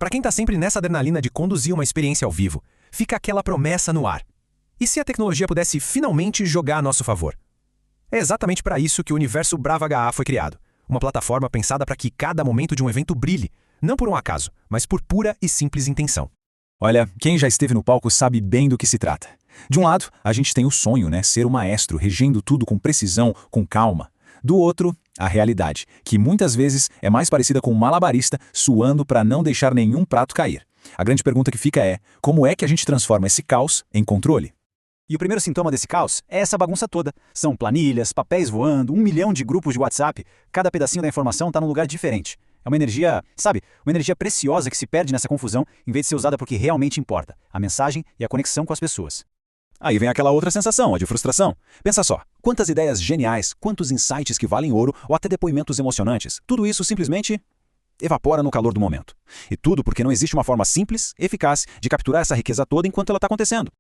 Para quem está sempre nessa adrenalina de conduzir uma experiência ao vivo, fica aquela promessa no ar. E se a tecnologia pudesse finalmente jogar a nosso favor? É exatamente para isso que o Universo Brava HA foi criado. Uma plataforma pensada para que cada momento de um evento brilhe, não por um acaso, mas por pura e simples intenção. Olha, quem já esteve no palco sabe bem do que se trata. De um lado, a gente tem o sonho, ser o maestro, regendo tudo com precisão, com calma. Do outro, a realidade, que muitas vezes é mais parecida com um malabarista suando para não deixar nenhum prato cair. A grande pergunta que fica é, como é que a gente transforma esse caos em controle? E o primeiro sintoma desse caos é essa bagunça toda. São planilhas, papéis voando, 1 milhão de grupos de WhatsApp, cada pedacinho da informação está num lugar diferente. É uma energia, uma energia preciosa que se perde nessa confusão em vez de ser usada porque realmente importa, a mensagem e a conexão com as pessoas. Aí vem aquela outra sensação, a de frustração. Pensa só, quantas ideias geniais, quantos insights que valem ouro ou até depoimentos emocionantes, tudo isso simplesmente evapora no calor do momento. E tudo porque não existe uma forma simples, eficaz, de capturar essa riqueza toda enquanto ela está acontecendo.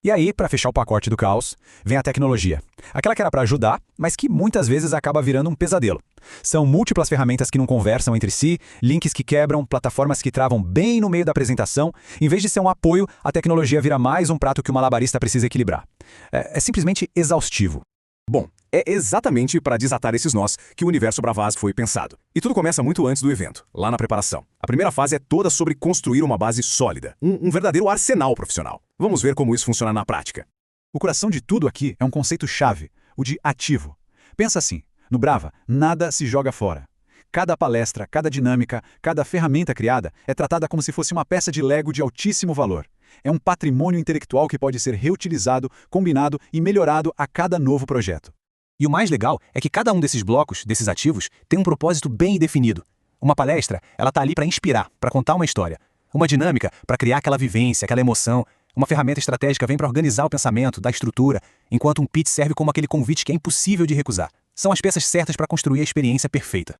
E aí, para fechar o pacote do caos, vem a tecnologia. Aquela que era para ajudar, mas que muitas vezes acaba virando um pesadelo. São múltiplas ferramentas que não conversam entre si, links que quebram, plataformas que travam bem no meio da apresentação. Em vez de ser um apoio, a tecnologia vira mais um prato que o malabarista precisa equilibrar. É simplesmente exaustivo. Bom, é exatamente para desatar esses nós que o Universo Bravaz foi pensado. E tudo começa muito antes do evento, lá na preparação. A primeira fase é toda sobre construir uma base sólida, um verdadeiro arsenal profissional. Vamos ver como isso funciona na prática. O coração de tudo aqui é um conceito-chave, o de ativo. Pensa assim, no Brava, nada se joga fora. Cada palestra, cada dinâmica, cada ferramenta criada é tratada como se fosse uma peça de Lego de altíssimo valor. É um patrimônio intelectual que pode ser reutilizado, combinado e melhorado a cada novo projeto. E o mais legal é que cada um desses blocos, desses ativos, tem um propósito bem definido. Uma palestra, ela está ali para inspirar, para contar uma história. Uma dinâmica, para criar aquela vivência, aquela emoção. Uma ferramenta estratégica vem para organizar o pensamento, dar estrutura, enquanto um pitch serve como aquele convite que é impossível de recusar. São as peças certas para construir a experiência perfeita.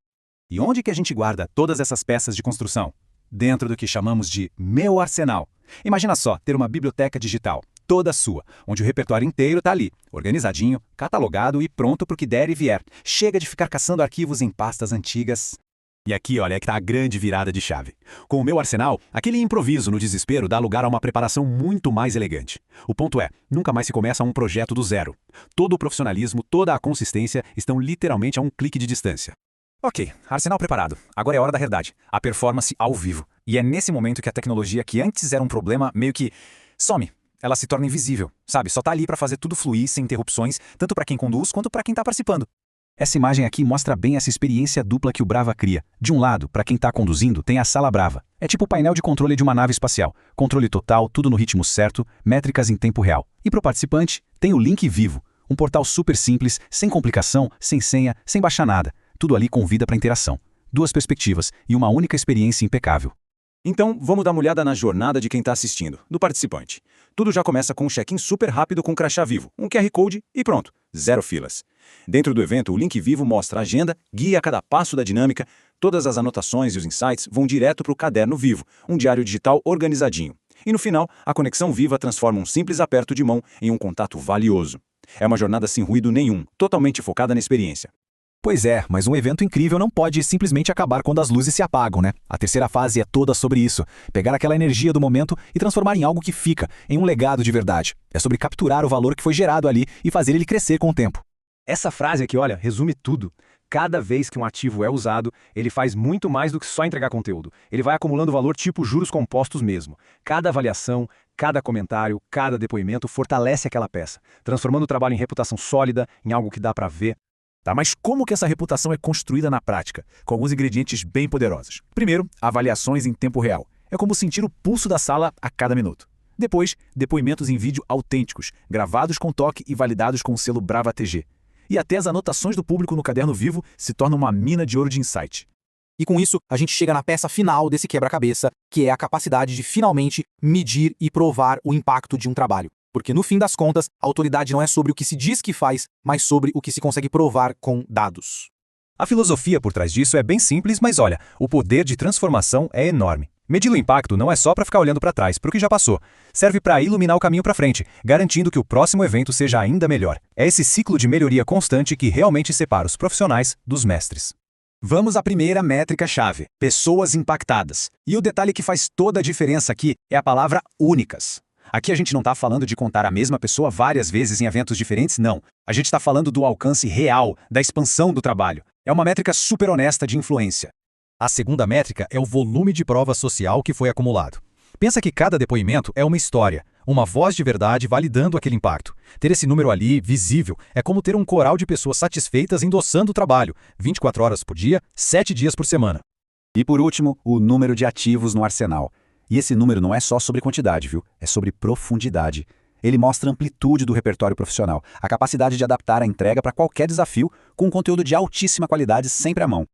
E onde que a gente guarda todas essas peças de construção? Dentro do que chamamos de meu arsenal. Imagina só ter uma biblioteca digital, toda sua, onde o repertório inteiro está ali, organizadinho, catalogado e pronto para o que der e vier. Chega de ficar caçando arquivos em pastas antigas. E aqui, olha, é que está a grande virada de chave. Com o meu arsenal, aquele improviso no desespero dá lugar a uma preparação muito mais elegante. O ponto é, nunca mais se começa um projeto do zero. Todo o profissionalismo, toda a consistência estão literalmente a um clique de distância. Ok, arsenal preparado. Agora é a hora da verdade. A performance ao vivo. E é nesse momento que a tecnologia que antes era um problema meio que some. Ela se torna invisível, sabe? Só tá ali para fazer tudo fluir sem interrupções, tanto para quem conduz quanto para quem tá participando. Essa imagem aqui mostra bem essa experiência dupla que o Brava cria. De um lado, para quem está conduzindo, tem a sala Brava. É tipo o painel de controle de uma nave espacial. Controle total, tudo no ritmo certo, métricas em tempo real. E para o participante, tem o Link Vivo. Um portal super simples, sem complicação, sem senha, sem baixar nada. Tudo ali convida para interação. 2 perspectivas e uma única experiência impecável. Então, vamos dar uma olhada na jornada de quem está assistindo, do participante. Tudo já começa com um check-in super rápido com crachá vivo, um QR Code e pronto, 0 filas. Dentro do evento, o Link Vivo mostra a agenda, guia cada passo da dinâmica, todas as anotações e os insights vão direto para o caderno vivo, um diário digital organizadinho. E no final, a conexão viva transforma um simples aperto de mão em um contato valioso. É uma jornada sem ruído nenhum, totalmente focada na experiência. Pois é, mas um evento incrível não pode simplesmente acabar quando as luzes se apagam, né? A terceira fase é toda sobre isso. Pegar aquela energia do momento e transformar em algo que fica, em um legado de verdade. É sobre capturar o valor que foi gerado ali e fazer ele crescer com o tempo. Essa frase aqui, olha, resume tudo. Cada vez que um ativo é usado, ele faz muito mais do que só entregar conteúdo. Ele vai acumulando valor tipo juros compostos mesmo. Cada avaliação, cada comentário, cada depoimento fortalece aquela peça, transformando o trabalho em reputação sólida, em algo que dá para ver. Tá, mas como que essa reputação é construída na prática? Com alguns ingredientes bem poderosos. Primeiro, avaliações em tempo real. É como sentir o pulso da sala a cada minuto. Depois, depoimentos em vídeo autênticos, gravados com toque e validados com o selo Brava TG. E até as anotações do público no caderno vivo se tornam uma mina de ouro de insight. E com isso, a gente chega na peça final desse quebra-cabeça, que é a capacidade de finalmente medir e provar o impacto de um trabalho. Porque no fim das contas, a autoridade não é sobre o que se diz que faz, mas sobre o que se consegue provar com dados. A filosofia por trás disso é bem simples, mas olha, o poder de transformação é enorme. Medir o impacto não é só para ficar olhando para trás, para o que já passou. Serve para iluminar o caminho para frente, garantindo que o próximo evento seja ainda melhor. É esse ciclo de melhoria constante que realmente separa os profissionais dos mestres. Vamos à primeira métrica-chave: pessoas impactadas. E o detalhe que faz toda a diferença aqui é a palavra únicas. Aqui a gente não está falando de contar a mesma pessoa várias vezes em eventos diferentes, não. A gente está falando do alcance real, da expansão do trabalho. É uma métrica super honesta de influência. A segunda métrica é o volume de prova social que foi acumulado. Pensa que cada depoimento é uma história, uma voz de verdade validando aquele impacto. Ter esse número ali, visível, é como ter um coral de pessoas satisfeitas endossando o trabalho, 24 horas por dia, 7 dias por semana. E por último, o número de ativos no arsenal. E esse número não é só sobre quantidade, viu? É sobre profundidade. Ele mostra a amplitude do repertório profissional, a capacidade de adaptar a entrega para qualquer desafio, com um conteúdo de altíssima qualidade sempre à mão.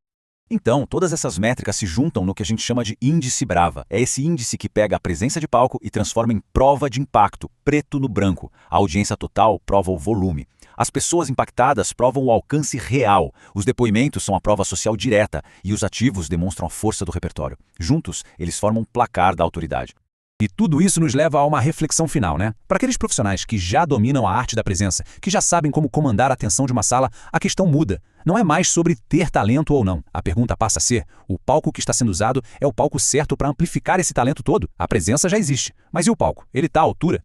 Então, todas essas métricas se juntam no que a gente chama de índice Brava. É esse índice que pega a presença de palco e transforma em prova de impacto, preto no branco. A audiência total prova o volume. As pessoas impactadas provam o alcance real. Os depoimentos são a prova social direta e os ativos demonstram a força do repertório. Juntos, eles formam um placar da autoridade. E tudo isso nos leva a uma reflexão final, né? Para aqueles profissionais que já dominam a arte da presença, que já sabem como comandar a atenção de uma sala, a questão muda. Não é mais sobre ter talento ou não. A pergunta passa a ser: o palco que está sendo usado é o palco certo para amplificar esse talento todo? A presença já existe, mas e o palco? Ele está à altura?